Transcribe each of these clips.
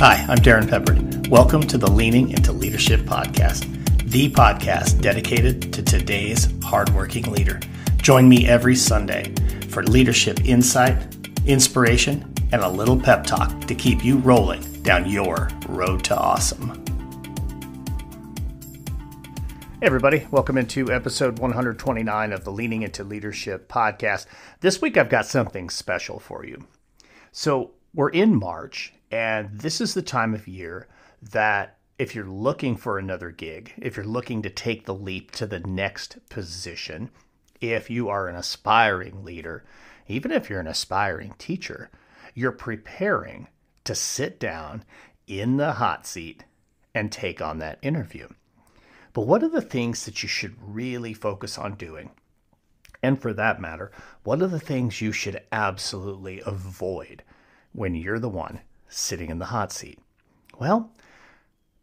Hi, I'm Darrin Peppard. Welcome to the Leaning into Leadership Podcast, the podcast dedicated to today's hardworking leader. Join me every Sunday for leadership insight, inspiration, and a little pep talk to keep you rolling down your road to awesome. Hey everybody, welcome into episode 129 of the Leaning into Leadership Podcast. This week I've got something special for you. So we're in March, and this is the time of year that if you're looking for another gig, if you're looking to take the leap to the next position, if you are an aspiring leader, even if you're an aspiring teacher, you're preparing to sit down in the hot seat and take on that interview. But what are the things that you should really focus on doing? And for that matter, what are the things you should absolutely avoid when you're the one sitting in the hot seat? Well,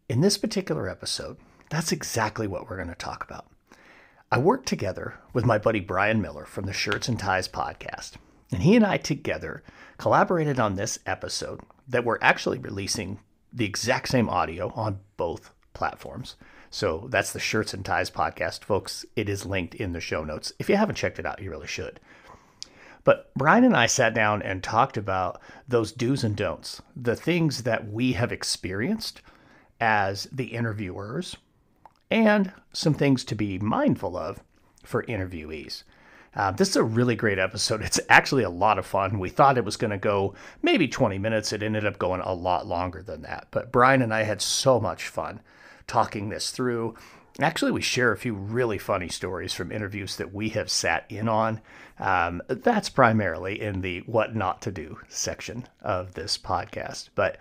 in this particular episode, that's exactly what we're going to talk about. I worked together with my buddy Brian Miller from the Schurtz Ties Podcast, and he and I together collaborated on this episode that we're actually releasing the exact same audio on both platforms. So that's the Schurtz Ties Podcast, folks. It is linked in the show notes. If you haven't checked it out, you really should. But Brian and I sat down and talked about those do's and don'ts, the things that we have experienced as the interviewers, and some things to be mindful of for interviewees. This is a really great episode. It's actually a lot of fun. We thought it was going to go maybe 20 minutes. It ended up going a lot longer than that. But Brian and I had so much fun talking this through. Actually, we share a few really funny stories from interviews that we have sat in on. That's primarily in the what not to do section of this podcast. But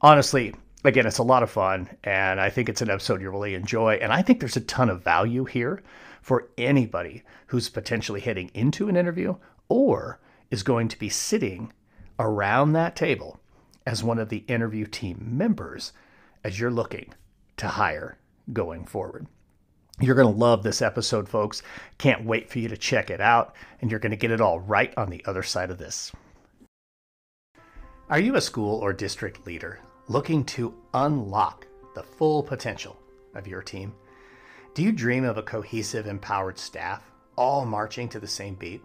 honestly, again, it's a lot of fun, and I think it's an episode you'll really enjoy. And I think there's a ton of value here for anybody who's potentially heading into an interview or is going to be sitting around that table as one of the interview team members as you're looking to hire going forward. You're going to love this episode, folks. Can't wait for you to check it out, and you're going to get it all right on the other side of this. Are you a school or district leader looking to unlock the full potential of your team? Do you dream of a cohesive, empowered staff, all marching to the same beat?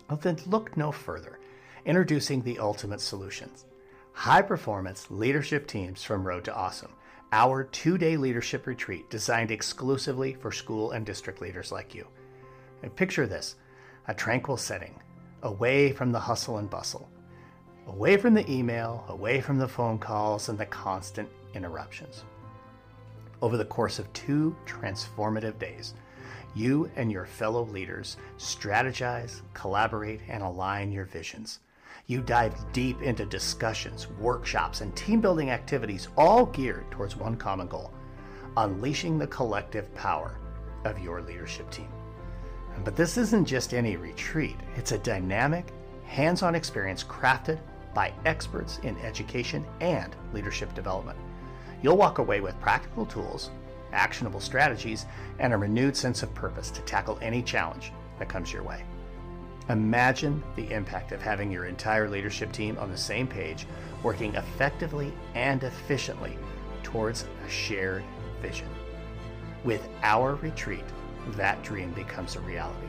Well, then look no further. Introducing the ultimate solutions. High-performance leadership teams from Road to Awesome. Our 2-day leadership retreat designed exclusively for school and district leaders like you. And picture this, a tranquil setting, away from the hustle and bustle, away from the email, away from the phone calls and the constant interruptions. Over the course of 2 transformative days, you and your fellow leaders strategize, collaborate, and align your visions. You dive deep into discussions, workshops, and team-building activities, all geared towards one common goal: unleashing the collective power of your leadership team. But this isn't just any retreat. It's a dynamic, hands-on experience crafted by experts in education and leadership development. You'll walk away with practical tools, actionable strategies, and a renewed sense of purpose to tackle any challenge that comes your way. Imagine the impact of having your entire leadership team on the same page, working effectively and efficiently towards a shared vision. With our retreat, that dream becomes a reality.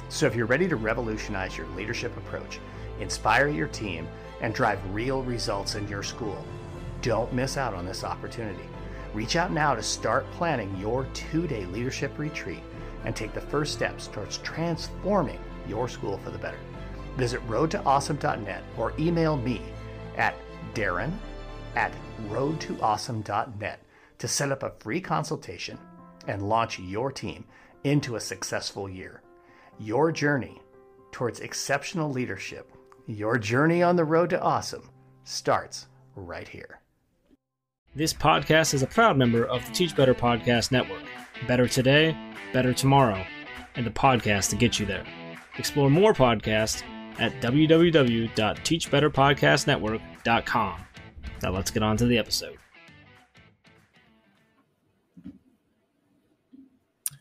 So if you're ready to revolutionize your leadership approach, inspire your team, and drive real results in your school, don't miss out on this opportunity. Reach out now to start planning your 2-day leadership retreat and take the first steps towards transforming your school for the better. Visit roadtoawesome.net or email me at darrin@roadtoawesome.net to set up a free consultation and launch your team into a successful year. Your journey towards exceptional leadership, your journey on the road to awesome, starts right here. This podcast is a proud member of the Teach Better Podcast Network. Better today, better tomorrow, and the podcast to get you there. Explore more podcasts at www.teachbetterpodcastnetwork.com. Now let's get on to the episode.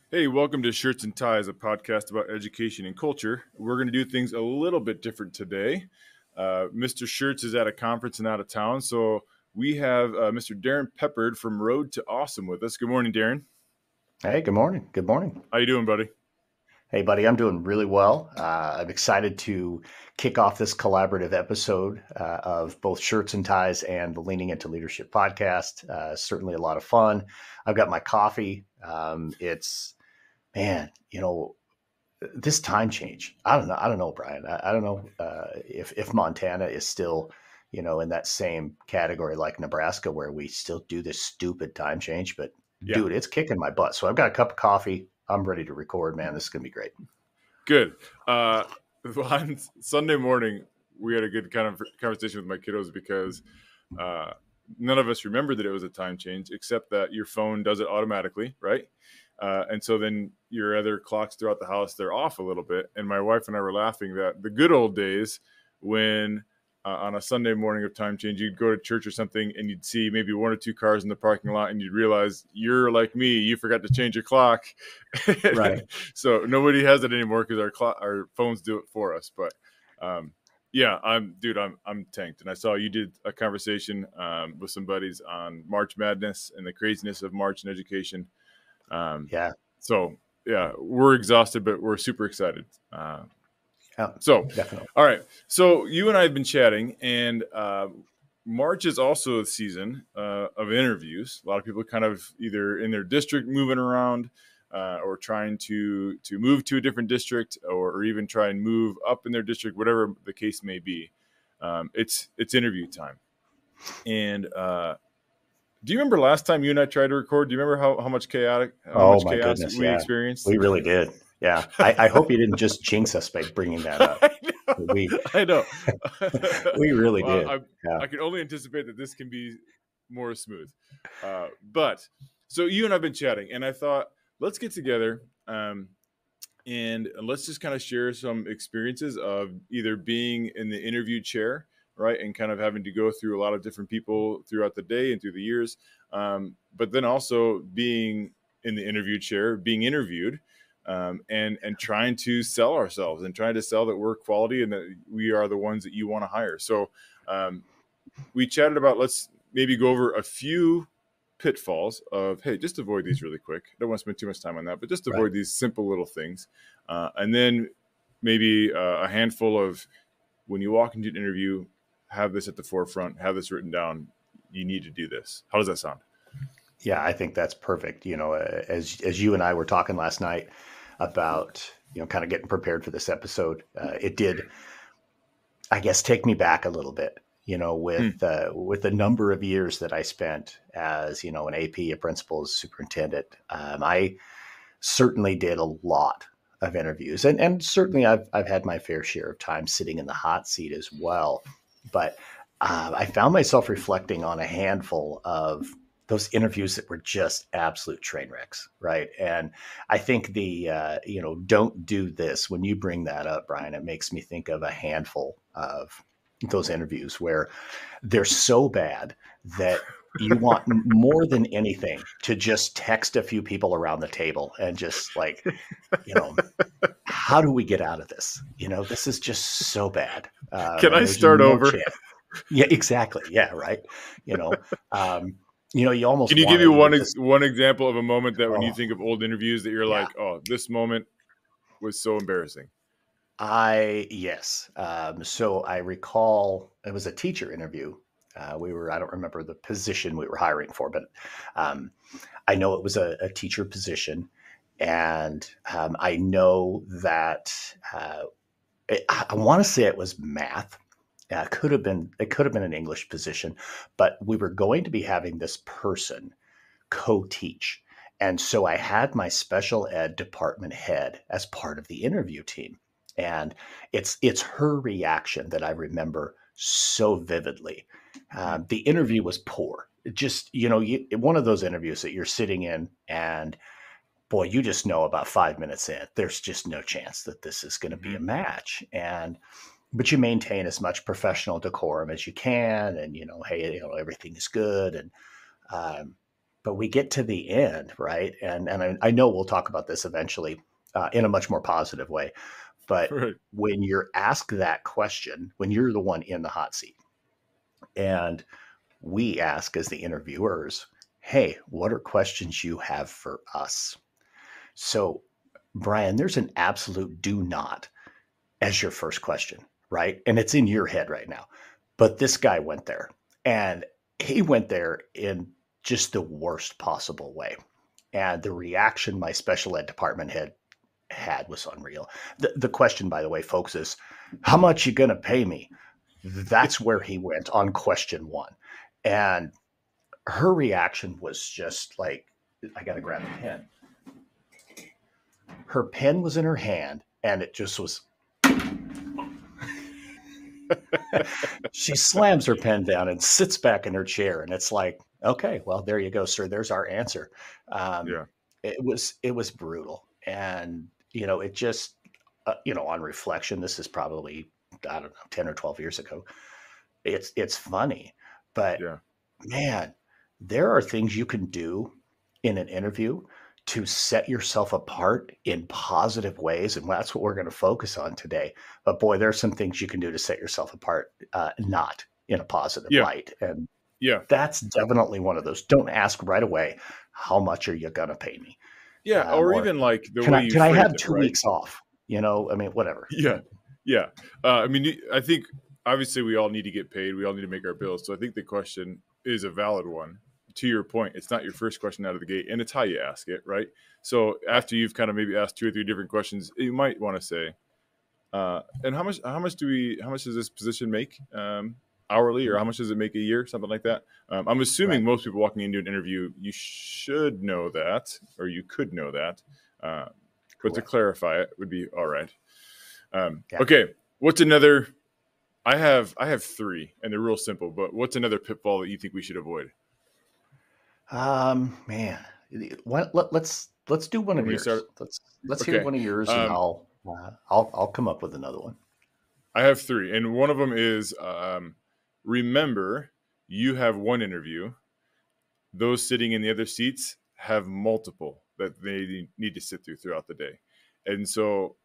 Hey, welcome to Schurtz Ties, a podcast about education and culture. We're going to do things a little bit different today. Mr. Schurtz is at a conference and out of town, so we have Mr. Darrin Peppard from Road to Awesome with us. Good morning, Darrin. Hey, good morning. Good morning. How you doing, buddy? Hey, buddy, I'm doing really well. I'm excited to kick off this collaborative episode of both Schurtz Ties and the Leaning into Leadership podcast. Certainly a lot of fun. I've got my coffee. This time change. I don't know, Brian. I don't know if Montana is still, in that same category like Nebraska, where we still do this stupid time change. But dude, it's kicking my butt. So I've got a cup of coffee. I'm ready to record, man. This is going to be great. Good. On Sunday morning, we had a good kind of conversation with my kiddos because none of us remembered that it was a time change, except that your phone does it automatically, right? And so then your other clocks throughout the house, they're off a little bit. And my wife and I were laughing that the good old days when on a Sunday morning of time change, you'd go to church or something and you'd see maybe one or two cars in the parking lot and you'd realize you're like me, you forgot to change your clock. Right. So nobody has it anymore because our phones do it for us. But I'm tanked. And I saw you did a conversation with some buddies on March Madness and the craziness of March in education. So we're exhausted, but we're super excited. Definitely. All right. So you and I have been chatting, and March is also a season of interviews. A lot of people kind of either in their district moving around or trying to move to a different district or even try and move up in their district, whatever the case may be. It's interview time. And do you remember last time you and I tried to record? Do you remember how much chaos we experienced? We really did. Yeah. I hope you didn't just jinx us by bringing that up. I know. We really did. I can only anticipate that this can be more smooth. But so you and I have been chatting, and I thought, let's get together and let's just kind of share some experiences of either being in the interview chair, right, and kind of having to go through a lot of different people throughout the day and through the years, but then also being in the interview chair, being interviewed, and trying to sell ourselves and trying to sell that we're quality and that we are the ones that you want to hire. So we chatted about, let's maybe go over a few pitfalls of, hey, just avoid these really quick. I don't want to spend too much time on that, but just avoid these simple little things. And then maybe a handful of, when you walk into an interview, have this at the forefront, have this written down. You need to do this. How does that sound? Yeah, I think that's perfect. As you and I were talking last night about, kind of getting prepared for this episode, it did, I guess, take me back a little bit, with the number of years that I spent as, an AP, a principal, superintendent. I certainly did a lot of interviews, and certainly I've had my fair share of time sitting in the hot seat as well. But I found myself reflecting on a handful of those interviews that were just absolute train wrecks, right? And I think the, don't do this, when you bring that up, Brian, it makes me think of a handful of those interviews where they're so bad that you want more than anything to just text a few people around the table and just like, how do we get out of this? This is just so bad. Can I start over? Yeah, exactly. Yeah. Right. You almost. Can you give me one example of a moment that when you think of old interviews that you're like, oh, this moment was so embarrassing? Yes. So I recall it was a teacher interview. I don't remember the position we were hiring for, but I know it was a teacher position. And I know that I want to say it was math. It could have been an English position, but we were going to be having this person co-teach. And so I had my special ed department head as part of the interview team. And it's her reaction that I remember so vividly. The interview was poor. Just, one of those interviews that you're sitting in and boy, you just know about 5 minutes in, there's just no chance that this is going to be a match. But you maintain as much professional decorum as you can. And, hey, everything is good. And, but we get to the end, right? And I know we'll talk about this eventually in a much more positive way. But when you're asked that question, when you're the one in the hot seat, and we ask as the interviewers, hey, what are questions you have for us? So, Brian, there's an absolute do not as your first question, right? And it's in your head right now. But this guy went there, and he went there in just the worst possible way. And the reaction my special ed department had was unreal. The question, by the way, folks, is how much you going to pay me? That's where he went on question one. And her reaction was just like, I got to grab a pen. Her pen was in her hand, and it just was. She slams her pen down and sits back in her chair, and it's like, okay, well, there you go, sir. There's our answer. It was brutal, and it just, on reflection, this is probably, I don't know, 10 or 12 years ago. It's funny, but man, there are things you can do in an interview to set yourself apart in positive ways. And that's what we're going to focus on today. But boy, there are some things you can do to set yourself apart, not in a positive light. And that's definitely one of those. Don't ask right away, how much are you going to pay me? Or even like the way you can I have it, 2 weeks off? Whatever. Yeah. I think obviously we all need to get paid. We all need to make our bills. So I think the question is a valid one. To your point, it's not your first question out of the gate, and it's how you ask it, right? So after you've kind of maybe asked 2 or 3 different questions, you might want to say, and how much does this position make hourly, or how much does it make a year, something like that? I'm assuming most people walking into an interview, you should know that, or you could know that, but to clarify it would be all right. Okay, what's another? I have 3, and they're real simple. But what's another pitfall that you think we should avoid? Man, let's do one of yours. Let's hear one of yours, and I'll come up with another one. I have 3, and one of them is remember you have one interview. Those sitting in the other seats have multiple that they need to sit through throughout the day, and so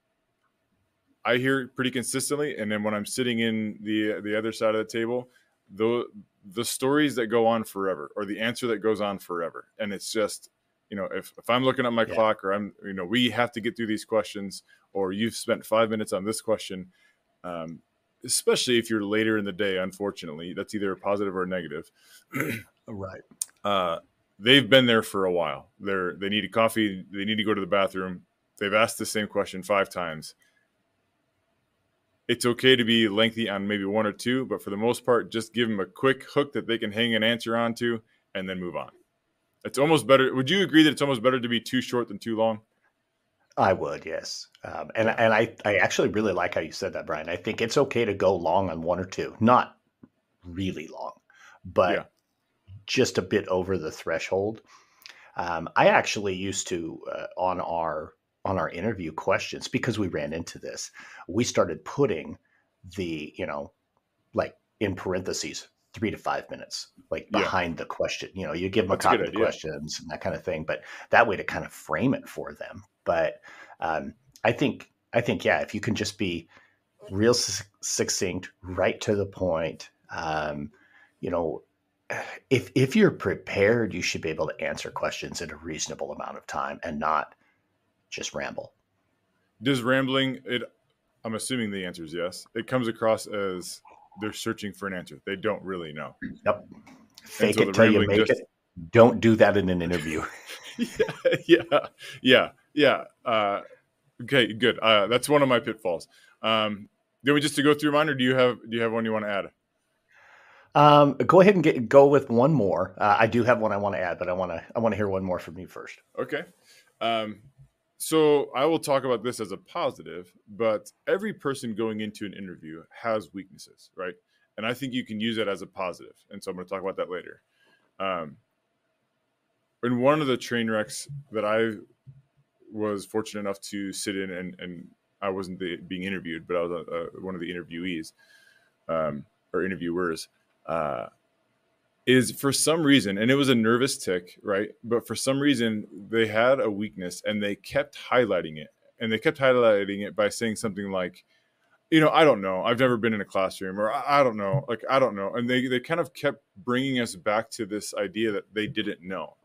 I hear it pretty consistently. And then when I'm sitting in the other side of the table, the stories that go on forever, or the answer that goes on forever. And it's just, if I'm looking at my clock, or I'm, we have to get through these questions, or you've spent 5 minutes on this question, especially if you're later in the day, unfortunately, that's either a positive or a negative. Right. They've been there for a while. They need a coffee. They need to go to the bathroom. They've asked the same question 5 times. It's okay to be lengthy on maybe 1 or 2, but for the most part, just give them a quick hook that they can hang an answer onto and then move on. It's almost better. Would you agree that it's almost better to be too short than too long? I would, yes. And I actually really like how you said that, Brian. I think it's okay to go long on 1 or 2, not really long, but just a bit over the threshold. I actually used to, on our interview questions, because we ran into this, we started putting the, like in parentheses, 3 to 5 minutes, like behind the question. You give them a copy of the questions and that kind of thing, but that way to kind of frame it for them. But I think, if you can just be real succinct, right to the point, if you're prepared, you should be able to answer questions in a reasonable amount of time and not just ramble. Does rambling, I'm assuming the answer is yes. It comes across as they're searching for an answer. They don't really know. Yep. Fake it till you make it. Don't do that in an interview. Yeah. Okay, good. That's one of my pitfalls. Do we just to go through mine, or do you have one you want to add? Go ahead and go with one more. I do have one I want to add, but I want to hear one more from you first. Okay. So I will talk about this as a positive, but every person going into an interview has weaknesses, right? And I think you can use that as a positive. And so I'm going to talk about that later. In one of the train wrecks that I was fortunate enough to sit in, and I wasn't being interviewed, but I was one of the interviewees or interviewers, is for some reason, and it was a nervous tick, right? But for some reason, they had a weakness, and they kept highlighting it. And they kept highlighting it by saying something like, I don't know. I've never been in a classroom, or I don't know. Like, I don't know. And they kind of kept bringing us back to this idea that they didn't know.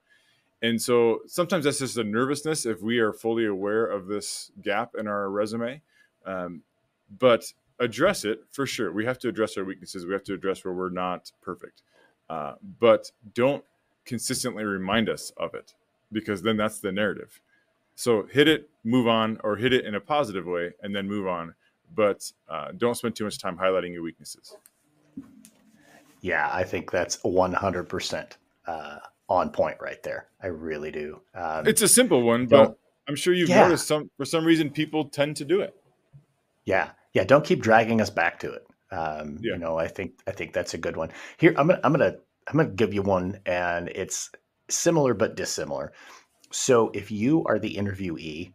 And so sometimes that's just a nervousness if we are fully aware of this gap in our resume. But address it for sure. We have to address our weaknesses. We have to address where we're not perfect. But don't consistently remind us of it, because then that's the narrative. So hit it, move on, or hit it in a positive way and then move on. But don't spend too much time highlighting your weaknesses. Yeah, I think that's 100% on point right there. I really do. It's a simple one, but I'm sure you've noticed for some reason people tend to do it. Yeah. Don't keep dragging us back to it. I think that's a good one. Here, I'm gonna give you one, and it's similar but dissimilar. So if you are the interviewee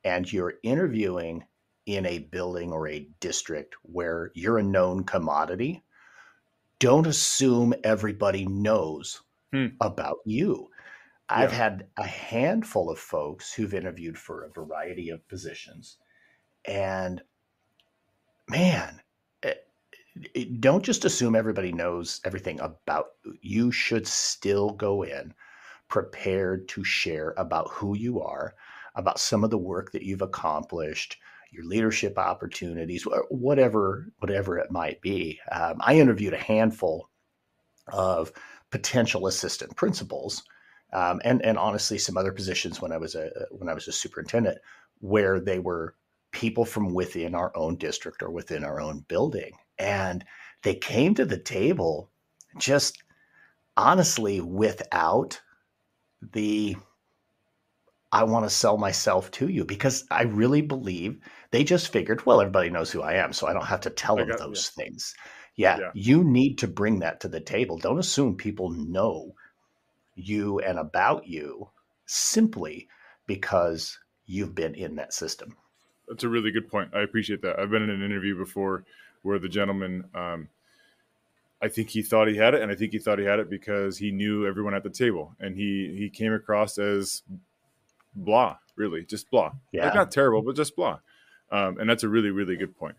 and you're interviewing in a building or a district where you're a known commodity, don't assume everybody knows about you. I've had a handful of folks who've interviewed for a variety of positions, and man, don't just assume everybody knows everything about you. You should still go in prepared to share about who you are, about some of the work that you've accomplished, your leadership opportunities, whatever it might be. I interviewed a handful of potential assistant principals, and honestly, some other positions when I was a superintendent, where they were people from within our own district or within our own building, and they came to the table just honestly without the I want to sell myself to you, because I really believe they just figured, well, everybody knows who I am, so I don't have to tell them those things. Yeah, you need to bring that to the table. Don't assume people know you and about you simply because you've been in that system. That's a really good point. I appreciate that. I've been in an interview before where the gentleman, I think he thought he had it, and I think he thought he had it because he knew everyone at the table, and he came across as blah, really, just blah. Yeah. Like, not terrible, but just blah. And that's a really, really good point.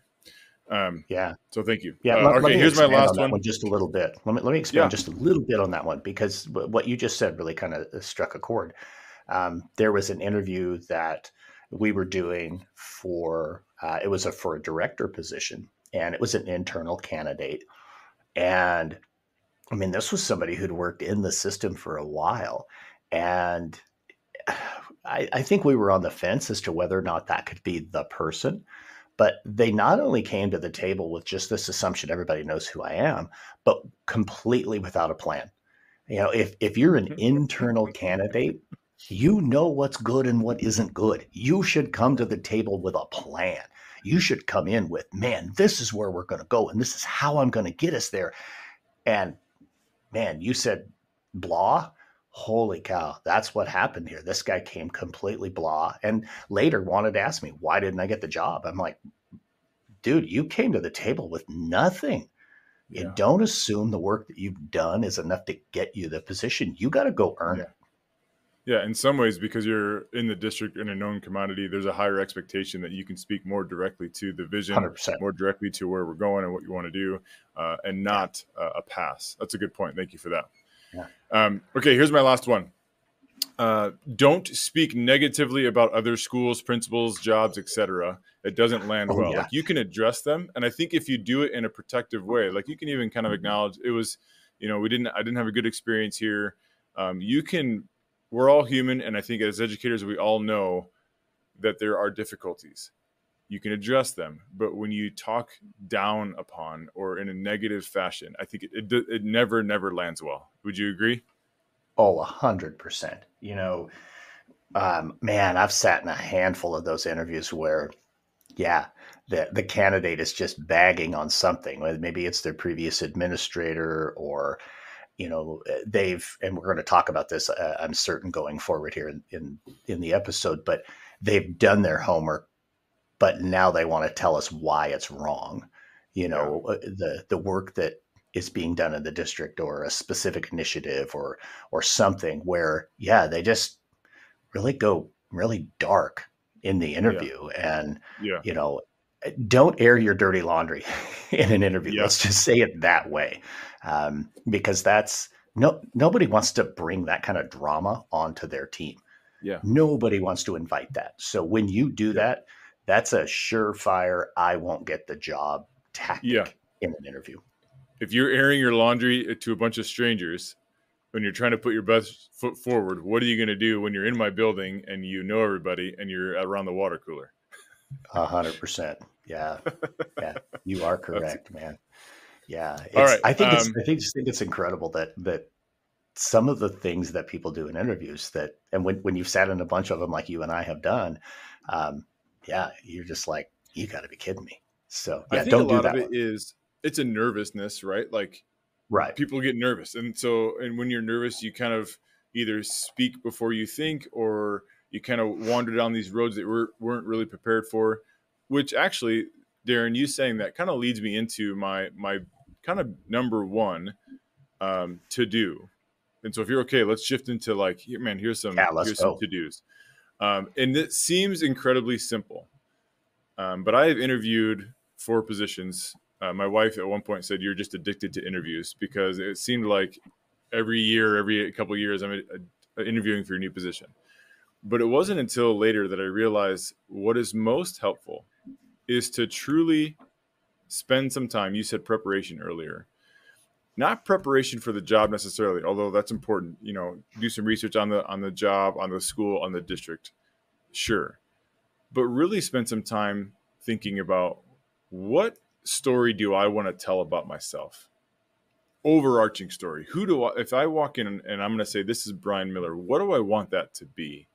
So thank you. Yeah. Okay, here's my last one. Just a little bit. Let me expand just a little bit on that one, because what you just said really kind of struck a chord. There was an interview that we were doing for for a director position, and it was an internal candidate. And I mean, this was somebody who'd worked in the system for a while, and I think we were on the fence as to whether or not that could be the person. But they not only came to the table with just this assumption everybody knows who I am, but completely without a plan. If you're an internal candidate, you know what's good and what isn't good. You should come to the table with a plan. You should come in with, man, this is where we're going to go, and this is how I'm going to get us there. And man, you said blah. Holy cow, that's what happened here. This guy came completely blah, and later wanted to ask me, why didn't I get the job? I'm like, dude, you came to the table with nothing. Yeah. And don't assume the work that you've done is enough to get you the position. You got to go earn it. Yeah, in some ways, because you're in the district in a known commodity, there's a higher expectation that you can speak more directly to the vision, 100%. More directly to where we're going and what you want to do, and not a pass. That's a good point. Thank you for that. Yeah. Okay, here's my last one. Don't speak negatively about other schools, principals, jobs, etc. It doesn't land well. Yeah. Like, you can address them, and I think if you do it in a protective way, like, you can even kind of acknowledge it was, I didn't have a good experience here. We're all human, and I think as educators, we all know that there are difficulties. You can address them, but when you talk down upon or in a negative fashion, I think it never lands well. Would you agree? Oh, 100%. Man, I've sat in a handful of those interviews where, the candidate is just bagging on something. Maybe it's their previous administrator, or and we're going to talk about this, I'm certain, going forward here in the episode, but they've done their homework, but now they want to tell us why it's wrong. The work that is being done in the district, or a specific initiative, or something where, they just really go really dark in the interview. And, don't air your dirty laundry in an interview. Yeah. Let's just say it that way. Because nobody wants to bring that kind of drama onto their team. Yeah. Nobody wants to invite that. So when you do that, that's a surefire, I won't get the job tactic in an interview. If you're airing your laundry to a bunch of strangers, when you're trying to put your best foot forward, what are you going to do when you're in my building and you know everybody and you're around the water cooler? 100%. Yeah. Yeah. You are correct, man. Yeah. All right. I think it's incredible that some of the things that people do in interviews and when you've sat in a bunch of them, like you and I have done, you're just like, you got to be kidding me. So I think don't a lot do that. Of it is it's a nervousness, right? Like, right. People get nervous. And when you're nervous, you kind of either speak before you think, or you kind of wander down these roads that weren't really prepared for, which actually, Darrin, you saying that kind of leads me into my kind of number one to do. And so if you're okay, let's shift into like, here's some to-dos. And it seems incredibly simple. But I have interviewed 4 positions. My wife at one point said, you're just addicted to interviews, because it seemed like every couple of years, I'm interviewing for a new position. But it wasn't until later that I realized what is most helpful is to truly spend some time. You said preparation earlier, not preparation for the job necessarily, although that's important. Do some research on the job, on the school, on the district. Sure. But really spend some time thinking about, what story do I want to tell about myself? Overarching story. If I walk in and I'm going to say, this is Brian Miller, what do I want that to be?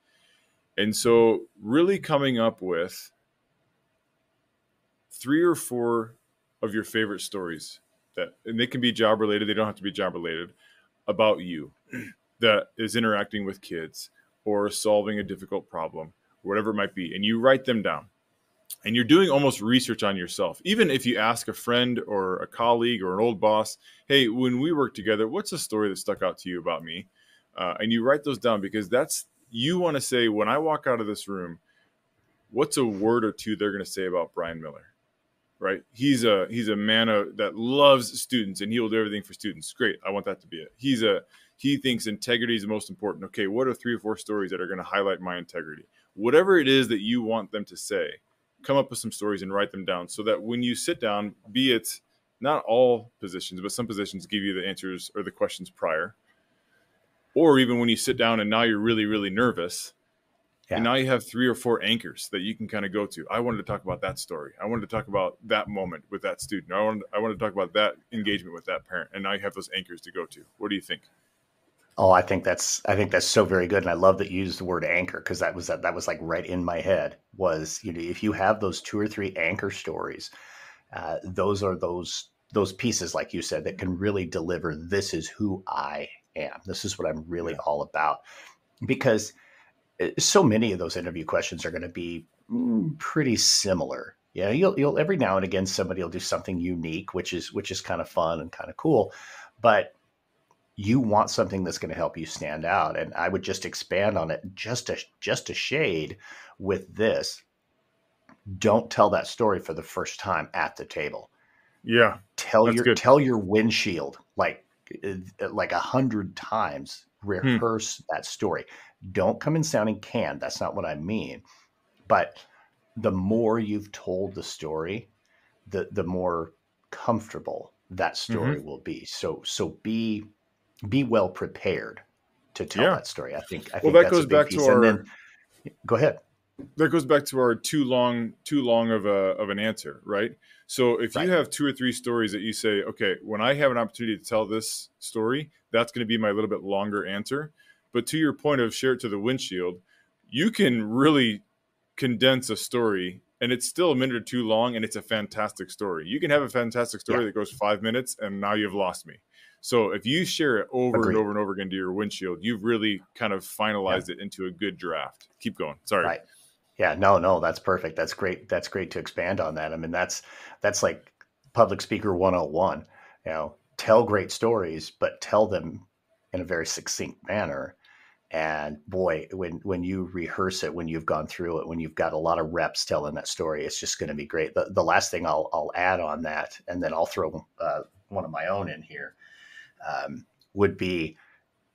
And so really coming up with 3 or 4 of your favorite stories and they can be job related. They don't have to be job related, about you that is interacting with kids or solving a difficult problem, whatever it might be. And you write them down. And you're doing almost research on yourself. Even if you ask a friend or a colleague or an old boss, hey, when we worked together, what's a story that stuck out to you about me? And you write those down, because you want to say, when I walk out of this room, what's a word or 2 they're going to say about Brian Miller, right? He's a man that loves students, and he will do everything for students. Great. I want that to be it. He thinks integrity is the most important. Okay, what are 3 or 4 stories that are going to highlight my integrity? Whatever it is that you want them to say, come up with some stories and write them down, so that when you sit down, be it not all positions, but some positions give you the answers or the questions prior, or even when you sit down and now you're really, really nervous, and now you have 3 or 4 anchors that you can kind of go to. I wanted to talk about that story. I wanted to talk about that moment with that student. I wanted to talk about that engagement with that parent. And now you have those anchors to go to. What do you think? Oh, I think that's so very good. And I love that you used the word anchor, because that was like right in my head was, if you have those 2 or 3 anchor stories, those are those pieces, like you said, that can really deliver. This is who I am. This is what I'm really all about. Because so many of those interview questions are going to be pretty similar. Yeah. You'll every now and again, somebody will do something unique, which is kind of fun and kind of cool, but you want something that's going to help you stand out. And I would just expand on it just a shade with this. Don't tell that story for the first time at the table. Yeah. Tell your windshield like 100 times. Rehearse that story. Don't come in sounding canned. That's not what I mean. But the more you've told the story, the more comfortable that story will be. So be well prepared to tell that story. I think that that's goes back piece. To our. Go ahead. That goes back to our too long of an answer, right? So if you have 2 or 3 stories that you say, okay, when I have an opportunity to tell this story, that's going to be my little bit longer answer. But to your point of share it to the windshield, you can really condense a story, and it's still a minute or 2 long, and it's a fantastic story. You can have a fantastic story that goes 5 minutes, and now you've lost me. So if you share it over and over and over again to your windshield, you've really kind of finalized it into a good draft. Keep going. Sorry. Right. Yeah, no, that's perfect. That's great. That's great to expand on that. I mean, that's like public speaker 101. Tell great stories, but tell them in a very succinct manner. And boy, when you rehearse it, when you've gone through it, when you've got a lot of reps telling that story, it's just going to be great. The last thing I'll add on that, and then I'll throw one of my own in here, would be,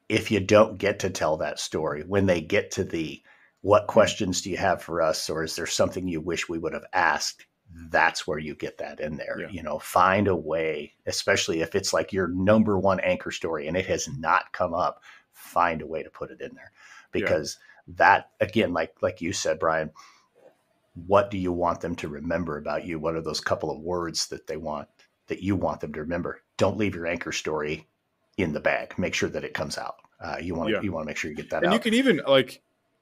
if you don't get to tell that story, when they get to what questions do you have for us, or is there something you wish we would have asked? That's where you get that in there. Find a way, especially if it's like your number one anchor story and it has not come up, find a way to put it in there, because that, again, like you said, Brian, what do you want them to remember about you? What are those couple of words that you want them to remember? Don't leave your anchor story in the bag. Make sure that it comes out. You want to make sure you get that out. And you can even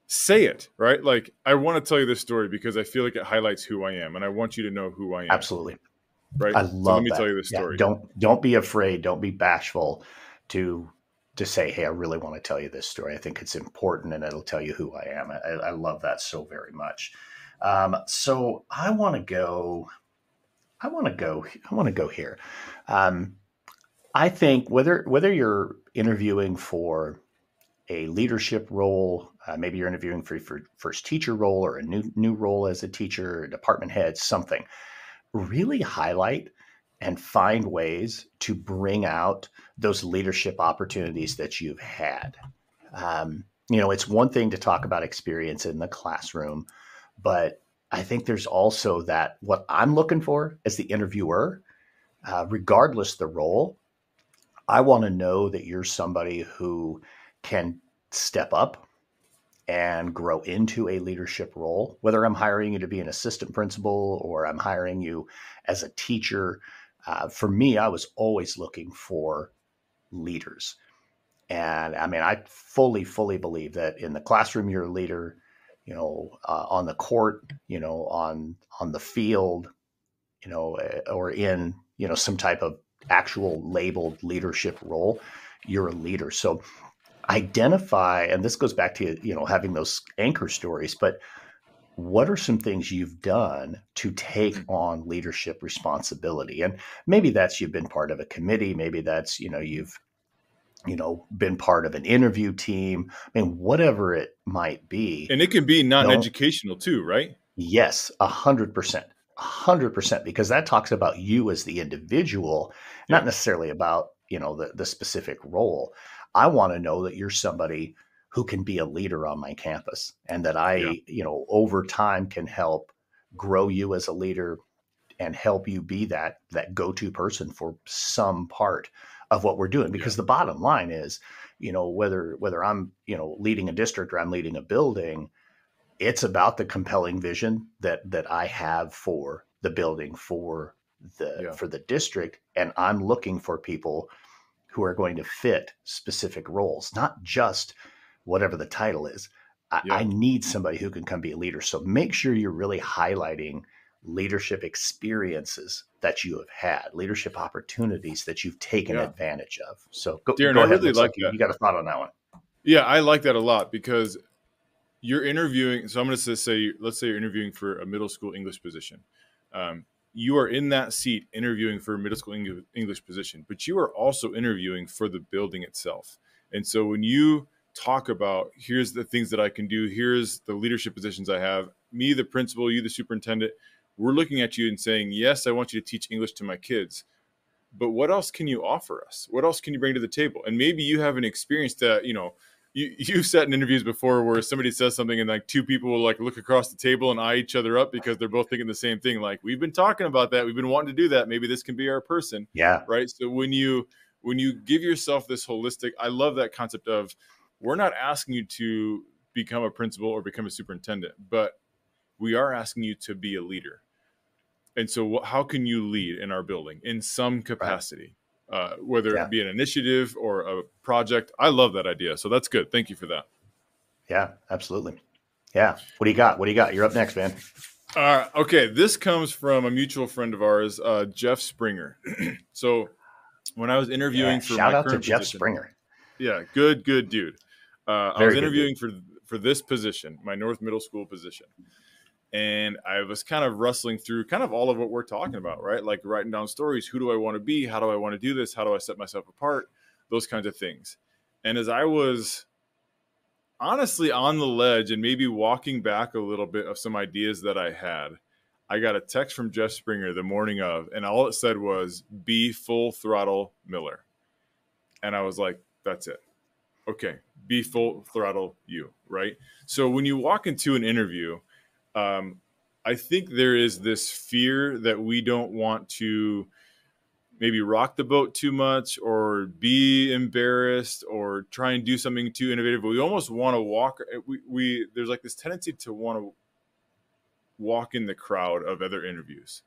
say it, right? Like, I want to tell you this story because I feel like it highlights who I am, and I want you to know who I am. Absolutely. Right. I love that. Let me tell you this story. Don't be afraid. Don't be bashful to say, hey, I really want to tell you this story. I think it's important, and it'll tell you who I am. I love that so very much. So I want to go here. I think whether you're interviewing for a leadership role, maybe you're interviewing for your first teacher role, or a new role as a teacher, department head, something, really highlight and find ways to bring out those leadership opportunities that you've had. It's one thing to talk about experience in the classroom, but I think there's also what I'm looking for as the interviewer, regardless the role, I want to know that you're somebody who can step up and grow into a leadership role, whether I'm hiring you to be an assistant principal or I'm hiring you as a teacher. For me, I was always looking for leaders. And I mean, I fully believe that in the classroom, you're a leader, on the court, on the field, or in, some type of actual labeled leadership role, you're a leader. So identify, and this goes back to, having those anchor stories, but what are some things you've done to take on leadership responsibility? And maybe that's you've been part of a committee. Maybe that's, you've, been part of an interview team. I mean, whatever it might be. And it can be non-educational too, right? Yes, 100%, because that talks about you as the individual, not necessarily about, the specific role. I want to know that you're somebody who can be a leader on my campus, and that I, over time can help grow you as a leader and help you be that go-to person for some part of what we're doing. Because the bottom line is, whether I'm, leading a district or I'm leading a building, it's about the compelling vision that I have for the building, for the district. And I'm looking for people who are going to fit specific roles, not just whatever the title is. I need somebody who can come be a leader. So make sure you're really highlighting leadership experiences that you have had, leadership opportunities that you've taken advantage of. So Darrin, go ahead. I really like that. You got a thought on that one? Yeah, I like that a lot, because you're interviewing. So I'm going to say, let's say you're interviewing for a middle school English position. You are in that seat interviewing for a middle school English position, but you are also interviewing for the building itself. And so when you talk about, here's the things that I can do, here's the leadership positions I have, me, the principal, you, the superintendent, we're looking at you and saying, yes, I want you to teach English to my kids, but what else can you offer us? What else can you bring to the table? And maybe you have an experience that, you've sat in interviews before where somebody says something and two people will look across the table and eye each other up because they're both thinking the same thing. Like, we've been talking about that. We've been wanting to do that. Maybe this can be our person. Yeah. Right. So when you give yourself this holistic, I love that concept of, we're not asking you to become a principal or become a superintendent, but we are asking you to be a leader. And so how can you lead in our building in some capacity? Right. Whether it be an initiative or a project. I love that idea. So that's good. Thank you for that. Yeah, absolutely. Yeah. What do you got? You're up next, man. Okay. This comes from a mutual friend of ours, Jeff Springer. So when I was interviewing for shout my out current to Jeff position, Springer. Yeah. Good dude. I was interviewing for this position, my North Middle School position. And I was kind of rustling through kind of all of what we're talking about, right? Like writing down stories. Who do I want to be? How do I want to do this? How do I set myself apart? Those kinds of things. And as I was honestly on the ledge and maybe walking back a little bit of some ideas that I had, I got a text from Jeff Springer the morning of, and all it said was, be full throttle Miller. And I was like, that's it. Okay, be full throttle you, right? So when you walk into an interview, I think there is this fear that we don't want to maybe rock the boat too much or be embarrassed or try and do something too innovative. But we almost want to walk. There's like this tendency to want to walk in the crowd of other interviews.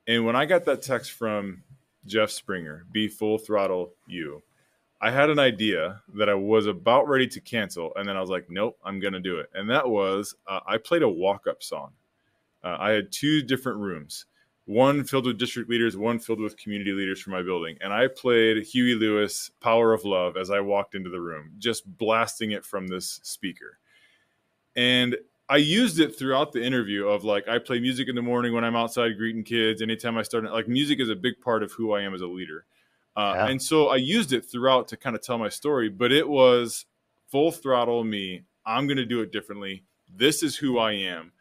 And when I got that text from Jeff Springer, be full throttle you, I had an idea that I was about ready to cancel. And then I was like, nope, I'm going to do it. And that was, I played a walk-up song. I had 2 different rooms, one filled with district leaders, one filled with community leaders for my building. And I played Huey Lewis' Power of Love as I walked into the room, just blasting it from this speaker. And I used it throughout the interview of like, I play music in the morning when I'm outside greeting kids. Anytime I start, like music is a big part of who I am as a leader. And so I used it throughout to kind of tell my story, but it was full throttle me. I'm going to do it differently. This is who I am.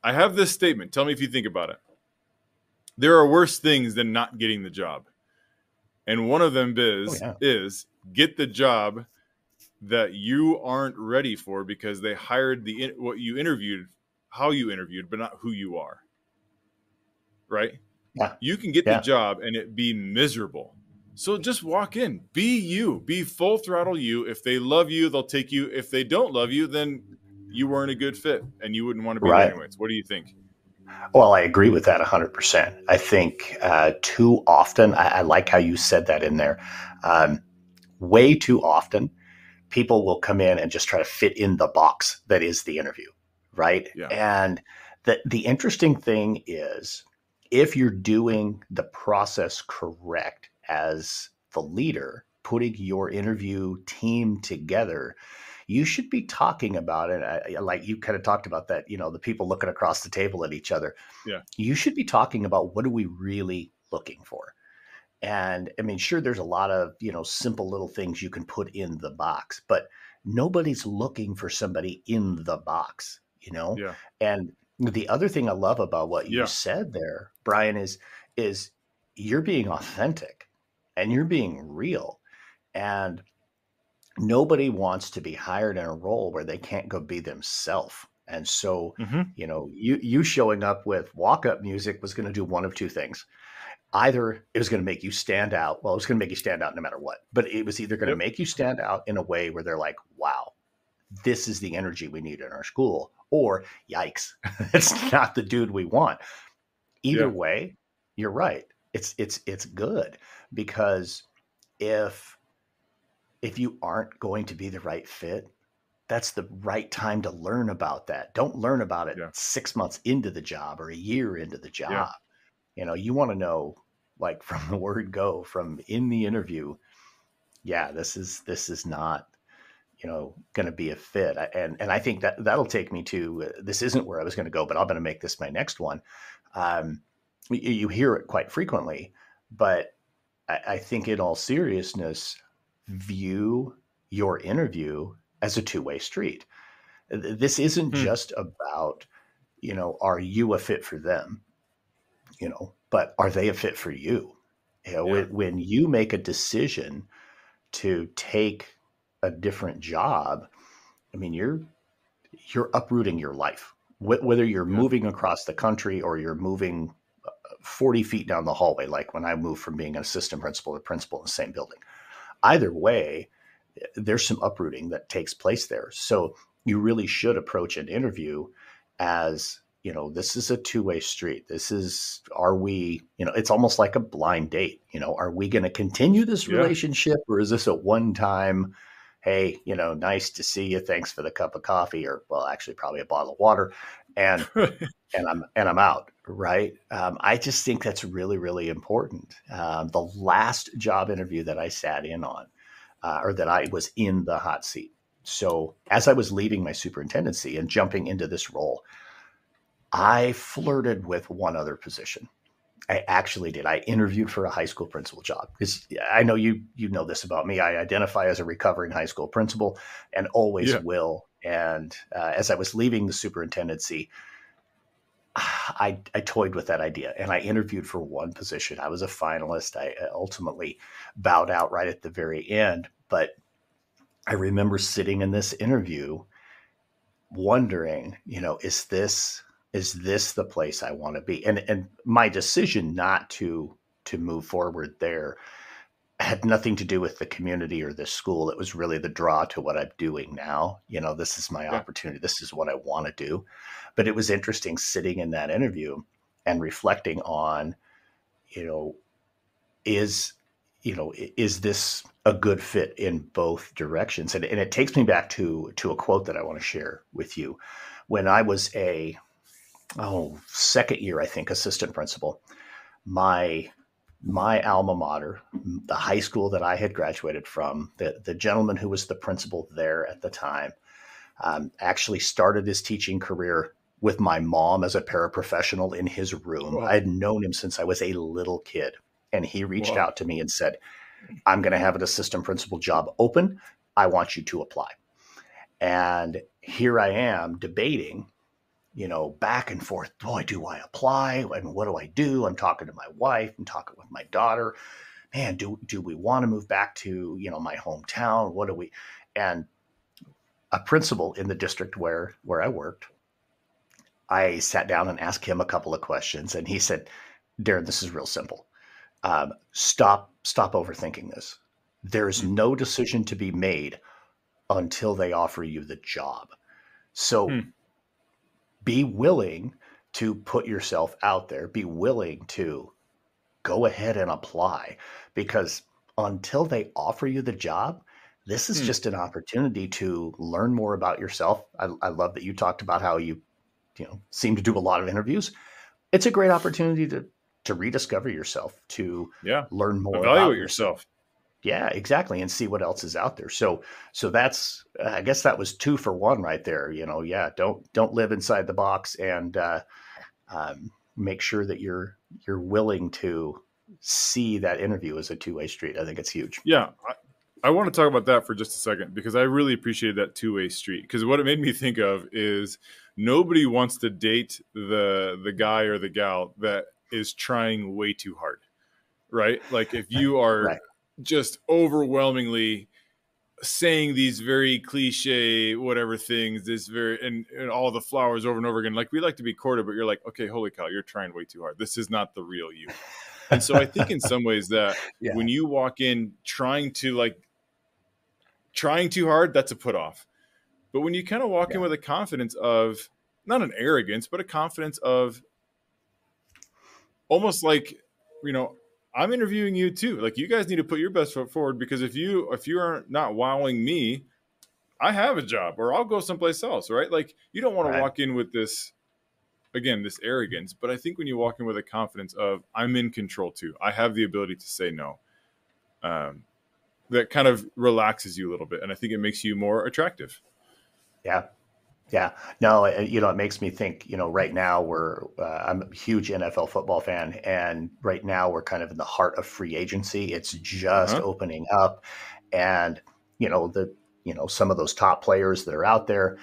I have this statement. Tell me if you think about it. There are worse things than not getting the job. And one of them is get the job that you aren't ready for because they hired what you interviewed, how you interviewed, but not who you are. Right? Yeah. You can get the job and it be miserable. So just walk in, be you, be full throttle you. If they love you, they'll take you. If they don't love you, then you weren't a good fit and you wouldn't want to be there anyways. What do you think? Well, I agree with that 100%. I think too often, I like how you said that in there. Way too often, people will come in and just try to fit in the box that is the interview, right? Yeah. And the interesting thing is, if you're doing the process correct as the leader, putting your interview team together, you should be talking about it. Like you kind of talked about that, the people looking across the table at each other. Yeah. You should be talking about what are we really looking for? And I mean, sure, there's a lot of, simple little things you can put in the box, but nobody's looking for somebody in the box, Yeah. And the other thing I love about what you said there, Brian, is you're being authentic and you're being real. And nobody wants to be hired in a role where they can't go be themselves. And so, you showing up with walk-up music was going to do one of 2 things. Either it was going to make you stand out. Well, it was going to make you stand out no matter what. But it was either going to make you stand out in a way where they're like, wow, this is the energy we need in our school. Or, yikes, it's not the dude we want. Either way, you're right. It's good because if you aren't going to be the right fit, that's the right time to learn about that. Don't learn about it 6 months into the job or a year into the job. You want to know, like from the word go, from in the interview, this is not, going to be a fit. And I think that'll take me to, this isn't where I was going to go, but I'm going to make this my next one. You hear it quite frequently, but I think in all seriousness, view your interview as a 2-way street. This isn't just about, are you a fit for them, but are they a fit for you? When you make a decision to take a different job, I mean, you're uprooting your life, whether you're moving across the country or you're moving 40 feet down the hallway, like when I moved from being an assistant principal to principal in the same building. Either way, there's some uprooting that takes place there. So you really should approach an interview as, this is a 2-way street. Are we, it's almost like a blind date. Are we going to continue this relationship or is this a one-time, hey, nice to see you. Thanks for the cup of coffee, or well, actually probably a bottle of water. And, and I'm out. Right. I just think that's really, really important. The last job interview that I sat in on, or that I was in the hot seat. So as I was leaving my superintendency and jumping into this role, I flirted with one other position. I actually did. I interviewed for a high school principal job because I know you know this about me. I identify as a recovering high school principal and always Yeah. will. And as I was leaving the superintendency, I toyed with that idea and I interviewed for one position. I was a finalist. I ultimately bowed out right at the very end. But I remember sitting in this interview wondering, is this the place I want to be? And my decision not to move forward there had nothing to do with the community or the school. It was really the draw to what I'm doing now. This is my opportunity. This is what I want to do. But it was interesting sitting in that interview and reflecting on, is this a good fit in both directions? And it takes me back to a quote that I want to share with you. When I was second year, I think, assistant principal, my alma mater, the high school that I had graduated from, the gentleman who was the principal there at the time, actually started his teaching career with my mom as a paraprofessional in his room. Wow. I had known him since I was a little kid. And he reached out to me and said, I'm going to have an assistant principal job open. I want you to apply. And here I am debating, back and forth. Boy, do I apply? And what do I do? I'm talking to my wife. I'm talking with my daughter. Man, do we want to move back to, my hometown? What do we? And a principal in the district where I worked, I sat down and asked him a couple of questions. And he said, Darrin, this is real simple. Stop overthinking this. There's no decision to be made until they offer you the job. So be willing to put yourself out there, be willing to go ahead and apply, because until they offer you the job, this is just an opportunity to learn more about yourself. I love that you talked about how you seem to do a lot of interviews. It's a great opportunity to rediscover yourself, to learn more, evaluate yourself. Yeah, exactly. And see what else is out there. So that's, I guess that was 2 for 1 right there. Don't live inside the box, and make sure that you're willing to see that interview as a two-way street. I think it's huge. Yeah. I want to talk about that for just a second, because I really appreciate that two-way street. Because what it made me think of is nobody wants to date the guy or the gal that is trying way too hard, right? Like if you are just overwhelmingly saying these very cliche whatever things, and all the flowers over and over again, like we like to be courted, but you're like, okay, holy cow, you're trying way too hard. This is not the real you. And so I think in some ways that when you walk in trying too hard, that's a put off. But when you kind of walk in with a confidence of, not an arrogance, but a confidence of almost like, I'm interviewing you too. Like, you guys need to put your best foot forward, because if you are not wowing me, I have a job, or I'll go someplace else, right? Like, you don't want to walk in with this arrogance. But I think when you walk in with a confidence of, I'm in control too, I have the ability to say no, that kind of relaxes you a little bit. And I think it makes you more attractive. Yeah. Yeah. No, it makes me think, right now I'm a huge NFL football fan, and right now we're kind of in the heart of free agency. It's just opening up, and, some of those top players that are out there,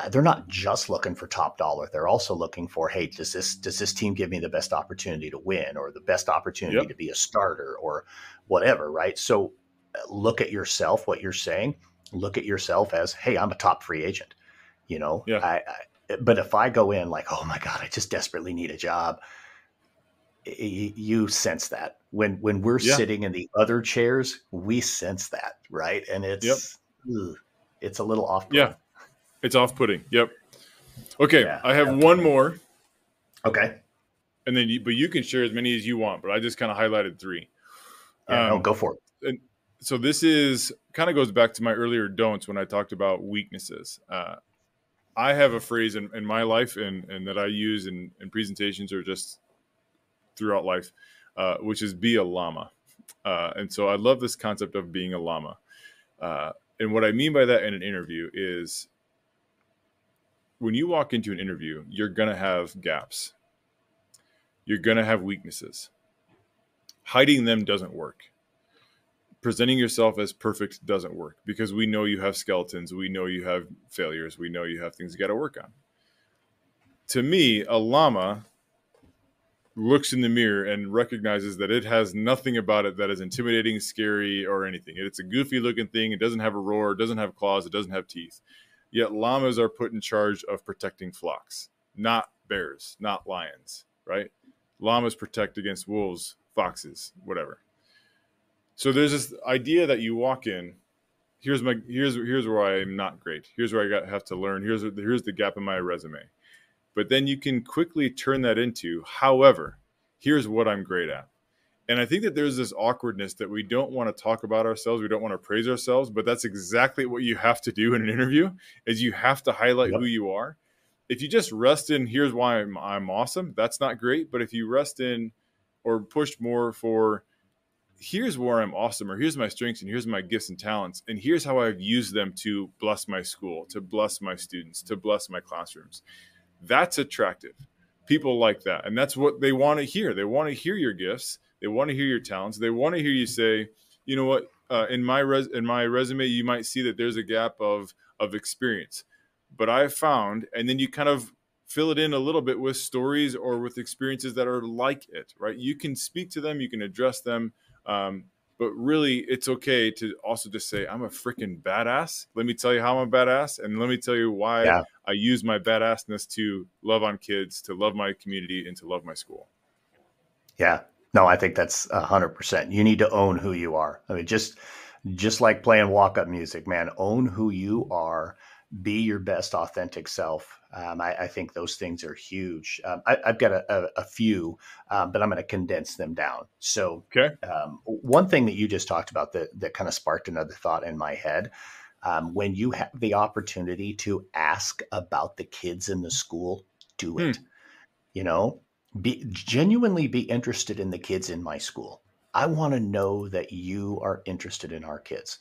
they're not just looking for top dollar. They're also looking for, hey, does this team give me the best opportunity to win, or the best opportunity to be a starter, or whatever, right? So look at yourself, what you're saying, look at yourself as, hey, I'm a top free agent. But if I go in like, oh my God, I just desperately need a job, you sense that when we're sitting in the other chairs, we sense that, right? And it's a little off-putting. Yeah, it's off-putting. Yep. Okay, I have one more. Okay. And then but you can share as many as you want, but I just kind of highlighted 3. Go for it. And so this is kind of goes back to my earlier don'ts when I talked about weaknesses. I have a phrase in my life and that I use in presentations or just throughout life, which is be a llama. And so I love this concept of being a llama. And what I mean by that in an interview is, when you walk into an interview, you're going to have gaps. You're going to have weaknesses. Hiding them doesn't work. Presenting yourself as perfect doesn't work, because we know you have skeletons. We know you have failures. We know you have things you got to work on. To me, a llama looks in the mirror and recognizes that it has nothing about it that is intimidating, scary, or anything. It's a goofy looking thing. It doesn't have a roar. It doesn't have claws. It doesn't have teeth. Yet llamas are put in charge of protecting flocks, not bears, not lions, right? Llamas protect against wolves, foxes, whatever. So there's this idea that you walk in. Here's where I am not great. Here's where I have to learn. Here's the gap in my resume. But then you can quickly turn that into, however, here's what I'm great at. And I think that there's this awkwardness that we don't want to talk about ourselves. We don't want to praise ourselves, but that's exactly what you have to do in an interview, is you have to highlight who you are. If you just rest in, here's why I'm awesome, that's not great. But if you rest in or push more for, here's where I'm awesome, or here's my strengths, and here's my gifts and talents, and here's how I've used them to bless my school, to bless my students, to bless my classrooms. That's attractive. People like that. And that's what they want to hear. They want to hear your gifts. They want to hear your talents. They want to hear you say, you know what, in my resume, you might see that there's a gap of experience. But I found, and then you kind of fill it in a little bit with stories or with experiences that are like it, right? You can speak to them. You can address them. But really, it's okay to also just say, I'm a freaking badass. Let me tell you how I'm a badass. And let me tell you why I use my badassness to love on kids, to love my community, and to love my school. Yeah. No, I think that's 100%. You need to own who you are. I mean, just like playing walk-up music, man, own who you are, be your best authentic self. I think those things are huge. I've got a few, but I'm going to condense them down. So one thing that you just talked about that kind of sparked another thought in my head, when you have the opportunity to ask about the kids in the school, do it. You know, genuinely be interested in the kids in my school. I want to know that you are interested in our kids.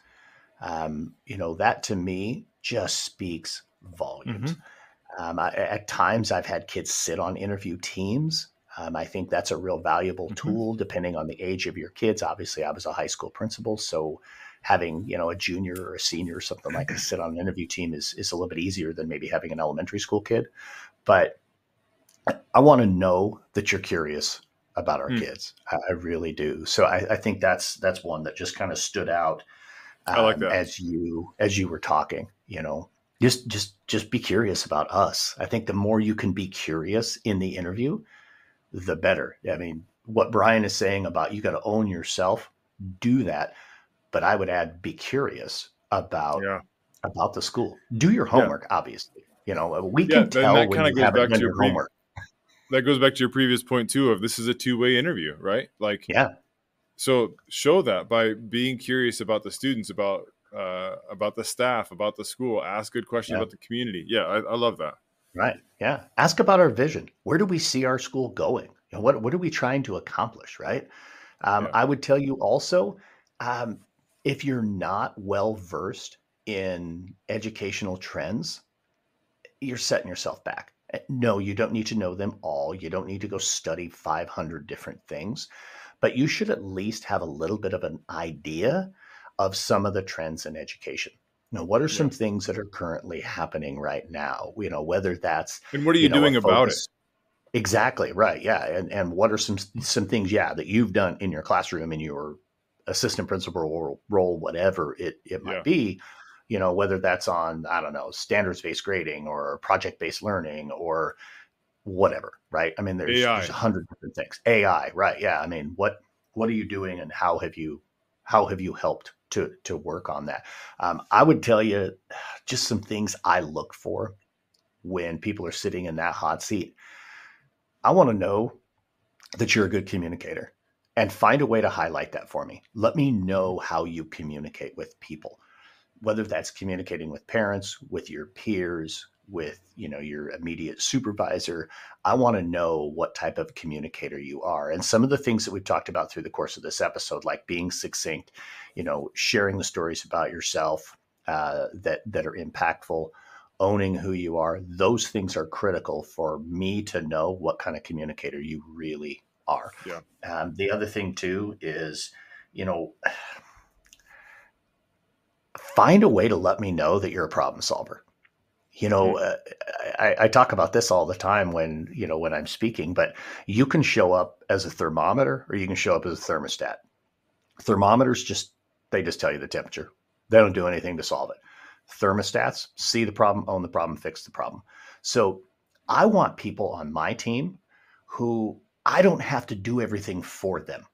You know, that to me just speaks volumes. At times I've had kids sit on interview teams. I think that's a real valuable tool depending on the age of your kids. Obviously I was a high school principal, so having, you know, a junior or a senior or something like that sit on an interview team is a little bit easier than maybe having an elementary school kid. But I want to know that you're curious about our kids. I really do. So I think that's one that just kind of stood out. I like that. As you were talking, you know, just be curious about us. I think the more you can be curious in the interview, the better. I mean, what Brian is saying about you got to own yourself, do that. But I would add, be curious about the school. Do your homework, obviously. You know, we can tell when you haven't done your homework. That goes back to your previous point too, of this is a two-way interview, right? Like, so show that by being curious about the students, about the staff, about the school. Ask good questions about the community. Yeah, I love that. Right. Yeah. Ask about our vision. Where do we see our school going? You know, what are we trying to accomplish? Right. I would tell you also, if you're not well versed in educational trends, you're setting yourself back. No, you don't need to know them all. You don't need to go study 500 different things, but you should at least have a little bit of an idea of some of the trends in education. You know, what are some things that are currently happening right now? You know, whether that's, and what are you doing about it? Exactly. Right. Yeah. And what are some things, that you've done in your classroom, in your assistant principal role, whatever it might be, you know, whether that's on, I don't know, standards-based grading or project-based learning or whatever. Right. I mean, there's 100 different things. AI. Right. Yeah. I mean, what are you doing and how have you helped to work on that? I would tell you just some things I look for when people are sitting in that hot seat. I want to know that you're a good communicator and find a way to highlight that for me. Let me know how you communicate with people, whether that's communicating with parents, with your peers, with, you know, your immediate supervisor. I want to know what type of communicator you are. And some of the things that we've talked about through the course of this episode, like being succinct, you know, sharing the stories about yourself that are impactful, owning who you are. Those things are critical for me to know what kind of communicator you really are. Yeah. The other thing too is, find a way to let me know that you're a problem solver. I talk about this all the time when I'm speaking, but you can show up as a thermometer or you can show up as a thermostat. Thermometers they just tell you the temperature. They don't do anything to solve it. Thermostats see the problem, own the problem, fix the problem. So I want people on my team who I don't have to do everything for them.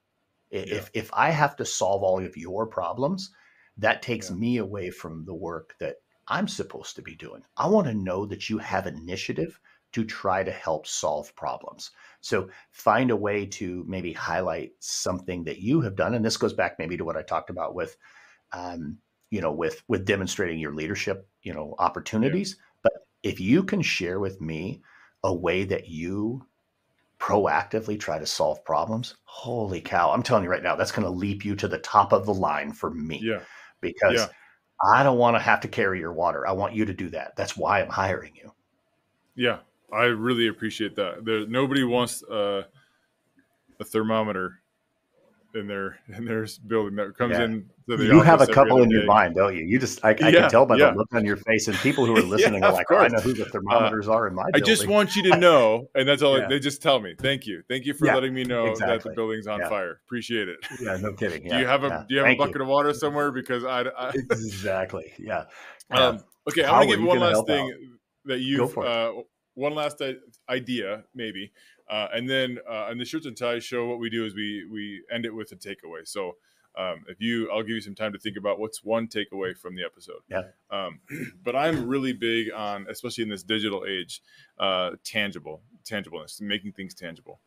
If I have to solve all of your problems, that takes me away from the work that I'm supposed to be doing. I want to know that you have initiative to try to help solve problems. So find a way to maybe highlight something that you have done. And this goes back maybe to what I talked about with, with demonstrating your leadership, opportunities. Yeah. But if you can share with me a way that you proactively try to solve problems, holy cow, I'm telling you right now, that's going to leap you to the top of the line for me. Yeah. Because I don't want to have to carry your water. I want you to do that. That's why I'm hiring you. Yeah, I really appreciate that. Nobody wants a thermometer in their building that comes in. You have a couple in your mind, don't you? You just I can tell by the look on your face, and people who are listening are like, oh, I know who the thermometers are in my building. I just want you to know, and that's all. They just tell me. Thank you for letting me know that the building's on fire. Appreciate it. Yeah, no kidding. Do you have a bucket of water somewhere? Because I exactly. Yeah. Okay, I want to give one last thing that you've one last idea maybe. And then on the Schurtz Ties show, what we do is we end it with a takeaway. So I'll give you some time to think about what's one takeaway from the episode. Yeah. But I'm really big on, especially in this digital age, tangibleness, making things tangible.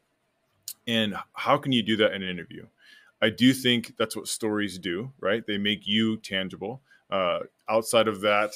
And how can you do that in an interview? I do think that's what stories do, right? They make you tangible. Outside of that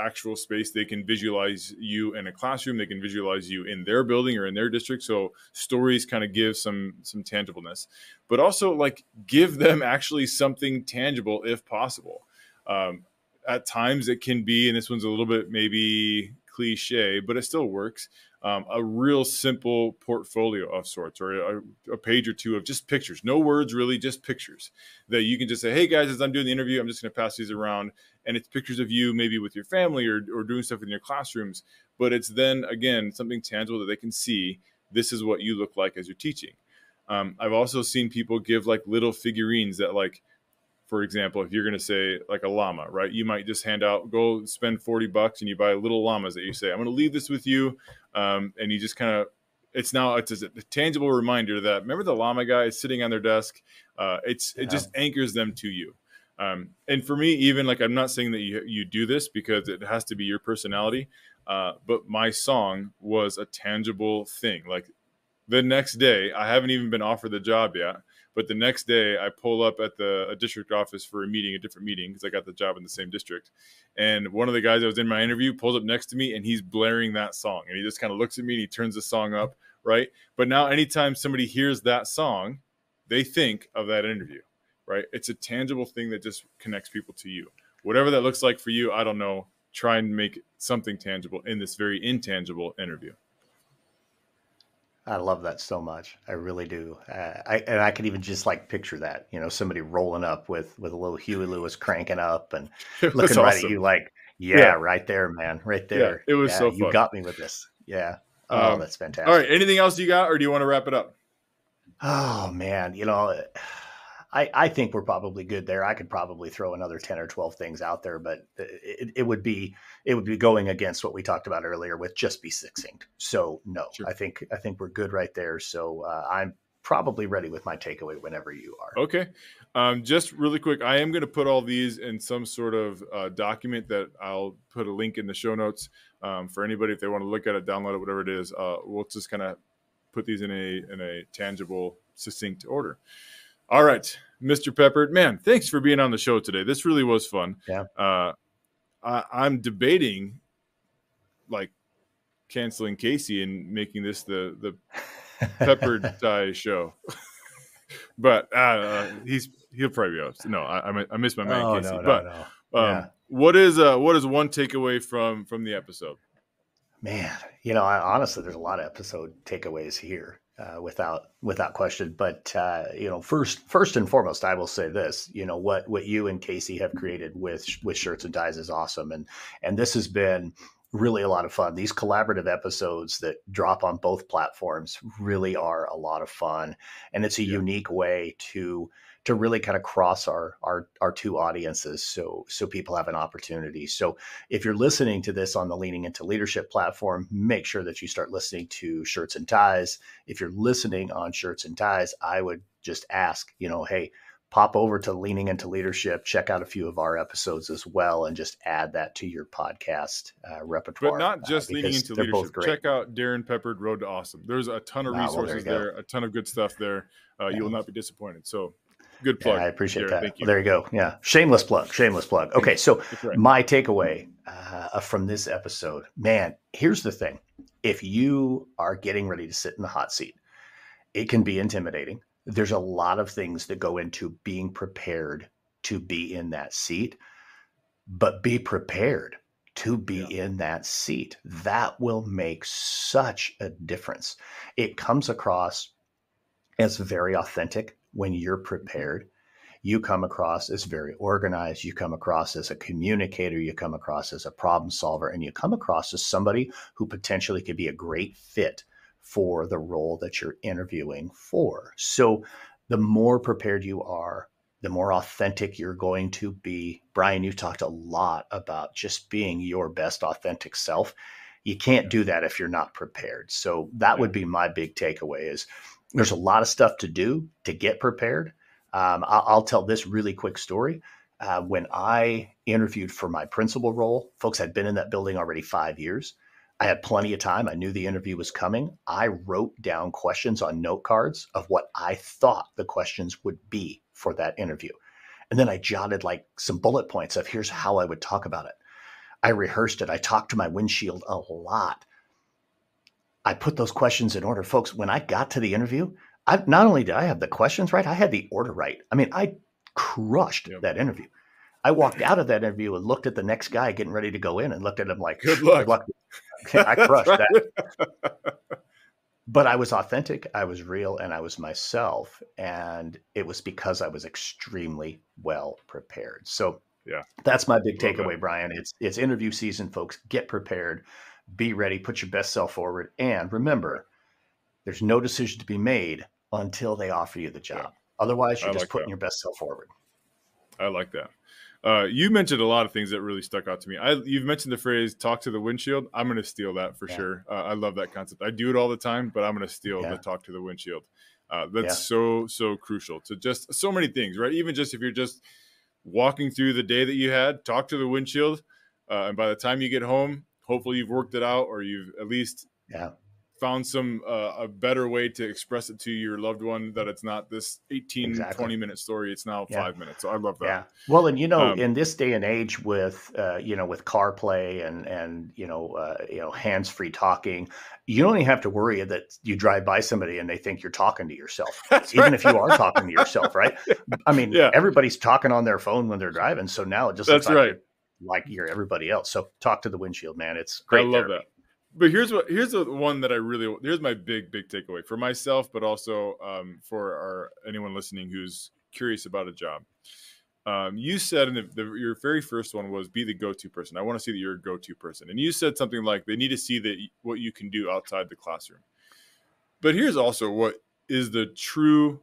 actual space, they can visualize you in a classroom, they can visualize you in their building or in their district. So stories kind of give some tangibleness, but also like give them actually something tangible if possible. At times it can be, and this one's a little bit maybe cliche, but it still works. A real simple portfolio of sorts, or a page or two of just pictures, no words really, just pictures that you can just say, hey guys, as I'm doing the interview, I'm just going to pass these around, and it's pictures of you maybe with your family or doing stuff in your classrooms, but it's then again something tangible that they can see. This is what you look like as you're teaching. I've also seen people give like little figurines that, like, for example, if you're going to say like a llama, right? You might just go spend $40 and you buy little llamas that you say, I'm going to leave this with you. And you just kind of, it's a tangible reminder that, remember the llama guy is sitting on their desk. It just anchors them to you. And for me, even like, I'm not saying that you do this because it has to be your personality. But my song was a tangible thing. Like the next day, I haven't even been offered the job yet. But the next day I pull up at a district office for a different meeting, because I got the job in the same district. And one of the guys that was in my interview pulls up next to me and he's blaring that song. And he just kind of looks at me and he turns the song up, right? But now anytime somebody hears that song, they think of that interview, right? It's a tangible thing that just connects people to you. Whatever that looks like for you, I don't know. Try and make something tangible in this very intangible interview. I love that so much. I really do. I can even just like picture that, somebody rolling up with a little Huey Lewis cranking up and looking right at you like, right there, man, right there. Yeah, it was so fun. You got me with this. Yeah. Oh, that's fantastic. All right. Anything else you got, or do you want to wrap it up? Oh man. I think we're probably good there. I could probably throw another 10 or 12 things out there, but it would be going against what we talked about earlier with just be succinct. So no, sure. I think we're good right there. So I'm probably ready with my takeaway whenever you are. Okay. Just really quick, I am going to put all these in some sort of document that I'll put a link in the show notes for anybody if they want to look at it, download it, whatever it is. We'll just kind of put these in a tangible, succinct order. All right, Mr. Peppard, man, thanks for being on the show today. This really was fun. Yeah. I'm debating like canceling Casey and making this the Peppard Ties show. But he'll probably be honest. No, I miss my man Casey. No. what is one takeaway from the episode? Man, honestly, there's a lot of episode takeaways here, without question. But first and foremost, I will say this: what you and Casey have created with Schurtz and Ties is awesome, and this has been really a lot of fun. These collaborative episodes that drop on both platforms really are a lot of fun, and it's a unique way to really kind of cross our two audiences, so people have an opportunity. So if you're listening to this on the Leaning Into Leadership platform, make sure that you start listening to Schurtz and Ties. If you're listening on Schurtz and Ties, I would just ask, hey, pop over to Leaning Into Leadership, check out a few of our episodes as well, and just add that to your podcast repertoire. But not just Leaning Into Leadership. Check out Darrin Peppard, Road to Awesome. There's a ton of resources there, a ton of good stuff there. You will not be disappointed. So good plug. Yeah, I appreciate that. Thank you. There you go. Yeah. Shameless plug. Okay. So my takeaway from this episode, man, here's the thing. If you are getting ready to sit in the hot seat, it can be intimidating. There's a lot of things that go into being prepared to be in that seat, but be prepared to be in that seat. That will make such a difference. It comes across as very authentic when you're prepared. You come across as very organized. You come across as a communicator. You come across as a problem solver, and you come across as somebody who potentially could be a great fit for the role that you're interviewing for. So the more prepared you are, the more authentic you're going to be. Brian, you talked a lot about just being your best authentic self. You can't do that if you're not prepared. So that would be my big takeaway is there's a lot of stuff to do to get prepared. I'll tell this really quick story. When I interviewed for my principal role, folks, had been in that building already 5 years. I had plenty of time. I knew the interview was coming. I wrote down questions on note cards of what I thought the questions would be for that interview. And then I jotted like some bullet points of here's how I would talk about it. I rehearsed it. I talked to my windshield a lot. I put those questions in order. Folks, when I got to the interview, not only did I have the questions right, I had the order right. I mean, I crushed that interview. I walked out of that interview and looked at the next guy getting ready to go in and looked at him like, good luck. I crushed that. But I was authentic, I was real, and I was myself. And it was because I was extremely well prepared. So that's my big takeaway, Brian. It's interview season, folks. Get prepared, be ready, put your best self forward. And remember, there's no decision to be made until they offer you the job. Otherwise, you're just putting your best self forward. I like that. You mentioned a lot of things that really stuck out to me. You've mentioned the phrase "talk to the windshield." I'm going to steal that for sure. I love that concept. I do it all the time, but I'm going to steal the "talk to the windshield." That's so crucial to just so many things, right? Even just if you're just walking through the day that you had, talk to the windshield, and by the time you get home, hopefully you've worked it out or you've at least found some a better way to express it to your loved one, that it's not this 20-minute story. It's now 5 minutes. So I love that. Yeah. Well, and in this day and age with with CarPlay and hands-free talking, you don't even have to worry that you drive by somebody and they think you're talking to yourself. Even if you are talking to yourself, right? I mean, everybody's talking on their phone when they're driving. So now it just looks like you're everybody else. So talk to the windshield, man. It's great. I love that. But here's the one that here's my big takeaway for myself, but also for anyone listening who's curious about a job. You said your very first one was be the go-to person. I want to see that you're a go-to person. And you said something like they need to see what you can do outside the classroom. But here's also what is the true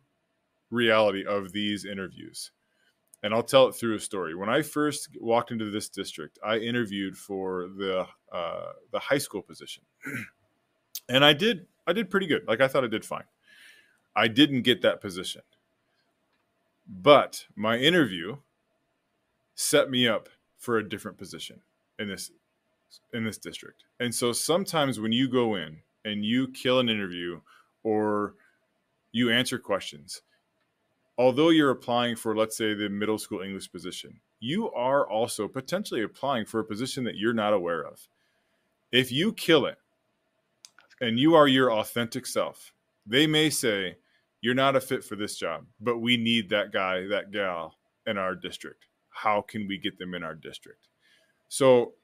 reality of these interviews. And I'll tell it through a story. When I first walked into this district, I interviewed for the high school position, and I did pretty good. Like I thought I did fine. I didn't get that position, but my interview set me up for a different position in this district. And so sometimes when you go in and you kill an interview or you answer questions, although you're applying for, let's say, the middle school English position, you are also potentially applying for a position that you're not aware of. If you kill it and you are your authentic self, they may say, you're not a fit for this job, but we need that guy, that gal in our district. How can we get them in our district? So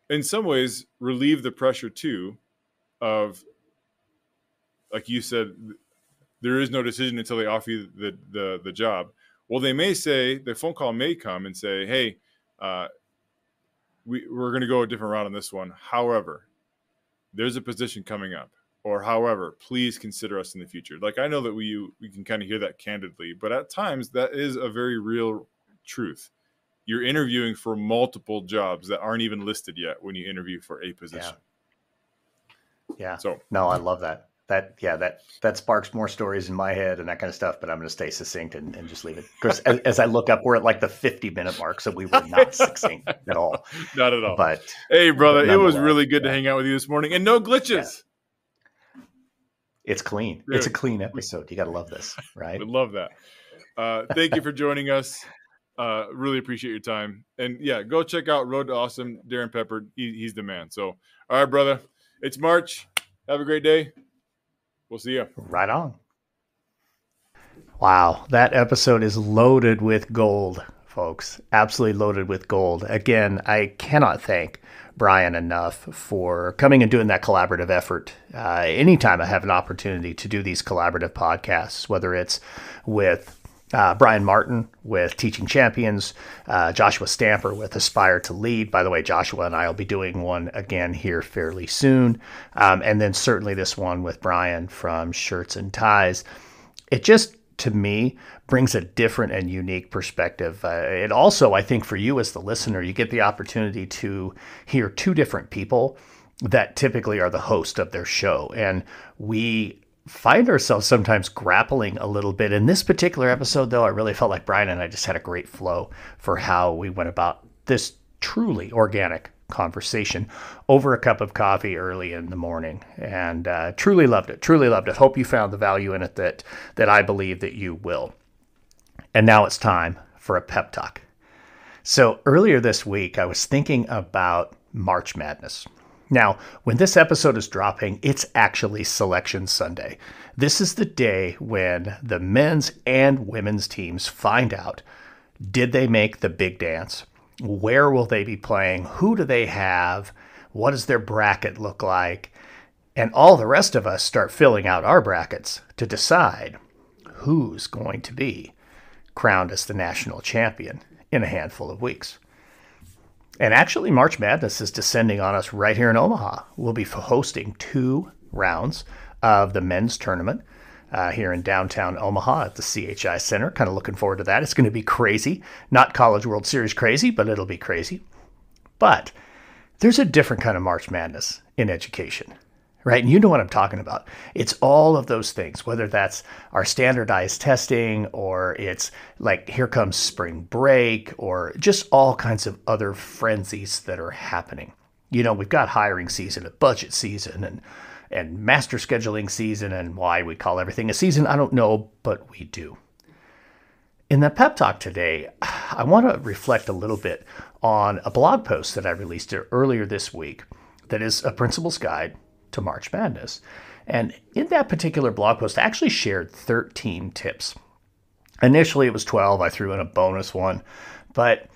in some ways, relieve the pressure too of, like you said, there is no decision until they offer you the job. Well, they may say, the phone call may come and say, hey, we're going to go a different route on this one. However, there's a position coming up. Or however, please consider us in the future. Like, I know that we can kind of hear that candidly, but at times that is a very real truth. You're interviewing for multiple jobs that aren't even listed yet when you interview for a position. Yeah. So no, I love that. That sparks more stories in my head and that kind of stuff, but I'm going to stay succinct and just leave it. Because as I look up, we're at like the 50-minute mark, so we were not succinct at all. Not at all. But hey, brother, it was really good to hang out with you this morning, and no glitches. Yeah. It's clean. Good. It's a clean episode. You got to love this, right? I love that. Thank you for joining us. Really appreciate your time. And yeah, go check out Road to Awesome, Darrin Peppard. He's the man. So, all right, brother. It's March. Have a great day. We'll see you. Right on. Wow. That episode is loaded with gold, folks. Absolutely loaded with gold. Again, I cannot thank Brian enough for coming and doing that collaborative effort. Anytime I have an opportunity to do these collaborative podcasts, whether it's with Brian Martin with Teaching Champions, Joshua Stamper with Aspire to Lead. By the way, Joshua and I will be doing one again here fairly soon. And then certainly this one with Brian from Schurtz Ties. It just, to me, brings a different and unique perspective. It also, I think for you as the listener, you get the opportunity to hear two different people that typically are the host of their show. And we find ourselves sometimes grappling a little bit. In this particular episode, though, I really felt like Brian and I just had a great flow for how we went about this truly organic conversation over a cup of coffee early in the morning, and truly loved it. Hope you found the value in it that I believe that you will. And now it's time for a pep talk. So earlier this week, I was thinking about March Madness. Now, when this episode is dropping, it's actually Selection Sunday. This is the day when the men's and women's teams find out, did they make the big dance? Where will they be playing? Who do they have? What does their bracket look like? And all the rest of us start filling out our brackets to decide who's going to be crowned as the national champion in a handful of weeks. And actually, March Madness is descending on us right here in Omaha. We'll be hosting 2 rounds of the men's tournament here in downtown Omaha at the CHI Center. Kind of looking forward to that. It's going to be crazy. Not College World Series crazy, but it'll be crazy. But there's a different kind of March Madness in education, right? And you know what I'm talking about. It's all of those things, whether that's our standardized testing, or it's like here comes spring break, or just all kinds of other frenzies that are happening. You know, we've got hiring season, a budget season, and master scheduling season, and why we call everything a season, I don't know, but we do. In the pep talk today, I want to reflect a little bit on a blog post that I released earlier this week that is a principal's guide to March Madness. And in that particular blog post, I actually shared 13 tips. Initially, it was 12. I threw in a bonus one, but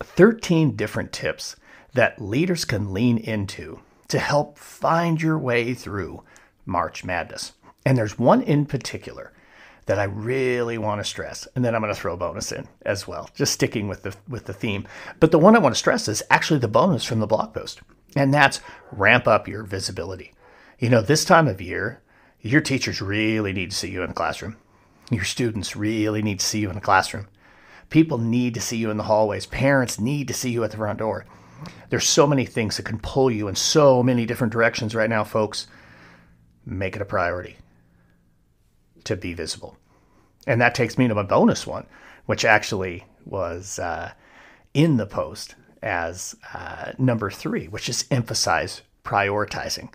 13 different tips that leaders can lean into to help find your way through March Madness. And there's one in particular that I really want to stress, and then I'm going to throw a bonus in as well, just sticking with the theme. But the one I want to stress is actually the bonus from the blog post, and that's ramp up your visibility. You know, this time of year, your teachers really need to see you in the classroom. Your students really need to see you in the classroom. People need to see you in the hallways. Parents need to see you at the front door. There's so many things that can pull you in so many different directions right now, folks. Make it a priority to be visible. And that takes me to my bonus one, which actually was in the post as number 3, which is emphasize prioritizing.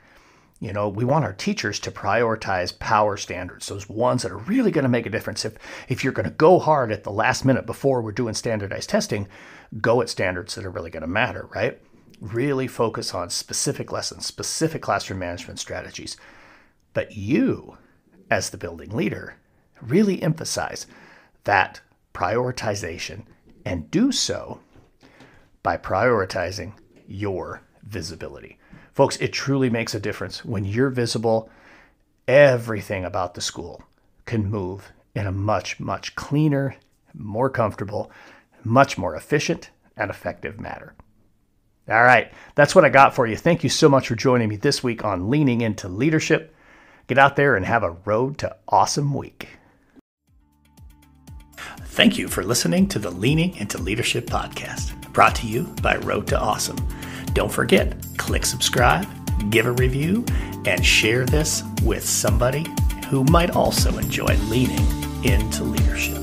You know, we want our teachers to prioritize power standards, those ones that are really going to make a difference. If you're going to go hard at the last minute before we're doing standardized testing, go at standards that are really going to matter, right? Really focus on specific lessons, specific classroom management strategies. But you, as the building leader, really emphasize that prioritization, and do so by prioritizing your visibility. Folks, it truly makes a difference. When you're visible, everything about the school can move in a much, much cleaner, more comfortable, much more efficient and effective manner. All right, that's what I got for you. Thank you so much for joining me this week on Leaning Into Leadership. Get out there and have a road to awesome week. Thank you for listening to the Leaning Into Leadership podcast, brought to you by Road to Awesome. Don't forget, click subscribe, give a review, and share this with somebody who might also enjoy leaning into leadership.